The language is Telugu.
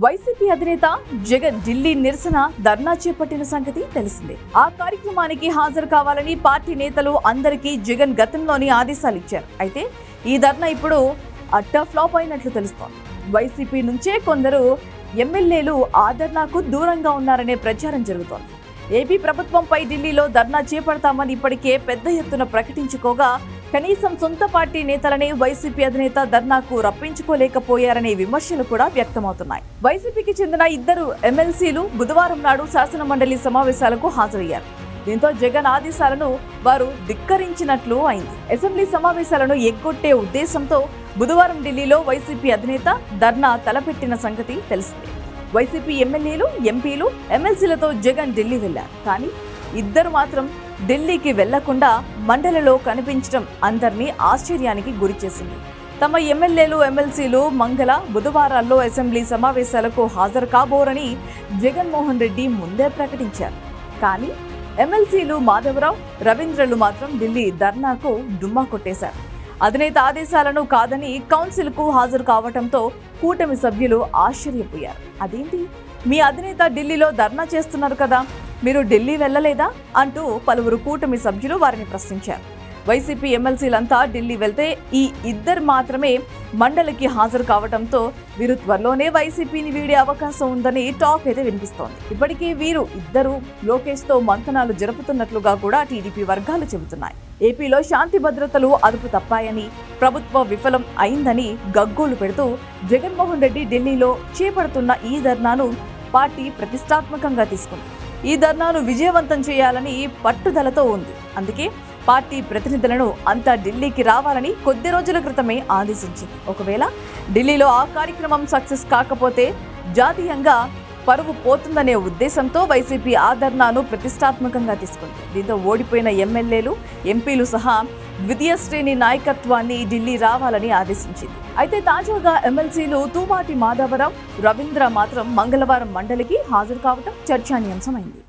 వైసీపీ అధినేత జగన్ ఢిల్లీ నిరసన ధర్నా చేపట్టిన సంగతి తెలిసిందే. ఆ కార్యక్రమానికి హాజరు కావాలని పార్టీ నేతలు అందరికీ జగన్ గతంలోని ఆదేశాలు ఇచ్చారు. అయితే ఈ ధర్నా ఇప్పుడు అట్టా ఫ్లాప్ అయినట్లు తెలుస్తోంది. వైసీపీ నుంచే కొందరు ఎమ్మెల్యేలు ఆ ధర్నాకు దూరంగా ఉన్నారనే ప్రచారం జరుగుతోంది. ఏపీ ప్రభుత్వంపై ఢిల్లీలో ధర్నా చేపడతామని ఇప్పటికే పెద్ద ఎత్తున ప్రకటించుకోగా కనీసం సొంత పార్టీ నేతలనే వైసీపీ అధినేత ధర్నాకు రప్పించుకోలేకపోయారనే విమర్శలు కూడా వ్యక్తమవుతున్నాయి. వైసీపీకి చెందిన ఇద్దరు ఎమ్మెల్సీలు బుధవారం నాడు శాసనమండలి సమావేశాలకు హాజరయ్యారు. దీంతో జగన్ ఆదేశాలను వారు ధిక్కరించినట్లు అయింది. అసెంబ్లీ సమావేశాలను ఎగ్గొట్టే ఉద్దేశంతో బుధవారం ఢిల్లీలో వైసీపీ అధినేత ధర్నా తలపెట్టిన సంగతి తెలిసిందే. వైసీపీ ఎమ్మెల్యేలు, ఎంపీలు, ఎమ్మెల్సీలతో జగన్ ఢిల్లీ వెళ్లారు. కానీ ఇద్దరు మాత్రం ఢిల్లీకి వెళ్లకుండా మండలిలో కనిపించడం అందరినీ ఆశ్చర్యానికి గురిచేసింది. తమ ఎమ్మెల్యేలు, ఎమ్మెల్సీలు బుధవారాల్లో అసెంబ్లీ సమావేశాలకు హాజరు కాబోరని జగన్మోహన్ రెడ్డి ముందే ప్రకటించారు. కానీ ఎమ్మెల్సీలు మాధవరావు, రవీంద్రలు మాత్రం ఢిల్లీ ధర్నాకు డుమ్మా కొట్టేశారు. అధినేత ఆదేశాలను కాదని కౌన్సిల్కు హాజరు కావడంతో కూటమి సభ్యులు ఆశ్చర్యపోయారు. అదేంటి, మీ అధినేత ఢిల్లీలో ధర్నా చేస్తున్నారు కదా, మీరు ఢిల్లీ వెళ్ళలేదా అంటూ పలువురు కూటమి సభ్యులు వారిని ప్రశ్నించారు. వైసీపీ ఎమ్మెల్సీలంతా ఢిల్లీ వెళ్తే ఈ ఇద్దరు మాత్రమే మండలికి హాజరు కావడంతో వీరు త్వరలోనే వైసీపీని వీడే అవకాశం ఉందని టాక్ అయితే వినిపిస్తోంది. ఇప్పటికే వీరు ఇద్దరు లోకేష్తో మంతనాలు జరుపుతున్నట్లుగా కూడా టీడీపీ వర్గాలు చెబుతున్నాయి. ఏపీలో శాంతి భద్రతలు అదుపు తప్పాయని, ప్రభుత్వం విఫలం అయిందని గగ్గోలు పెడుతూ జగన్మోహన్ రెడ్డి ఢిల్లీలో చేపడుతున్న ఈ ధర్నాను పార్టీ ప్రతిష్టాత్మకంగా తీసుకుంది. ఈ ధర్నాను విజయవంతం చేయాలని పట్టుదలతో ఉంది. అందుకే పార్టీ ప్రతినిధులను అంతా ఢిల్లీకి రావాలని కొద్ది రోజుల క్రితమే ఆదేశించింది. ఒకవేళ ఢిల్లీలో ఆ కార్యక్రమం సక్సెస్ కాకపోతే జాతీయంగా పరువు పోతుందనే ఉద్దేశంతో వైసీపీ ఆ ధర్నాను ప్రతిష్టాత్మకంగా తీసుకుంది. దీంతో ఓడిపోయిన ఎమ్మెల్యేలు, ఎంపీలు సహా ద్వితీయ శ్రేణి నాయకత్వాన్ని ఢిల్లీ రావాలని ఆదేశించింది. అయితే తాజాగా ఎమ్మెల్సీలు తూమాటి మాధవరావు, రవీంద్ర మాత్రం మంగళవారం మండలికి హాజరు కావడం చర్చానీయాంశమైంది.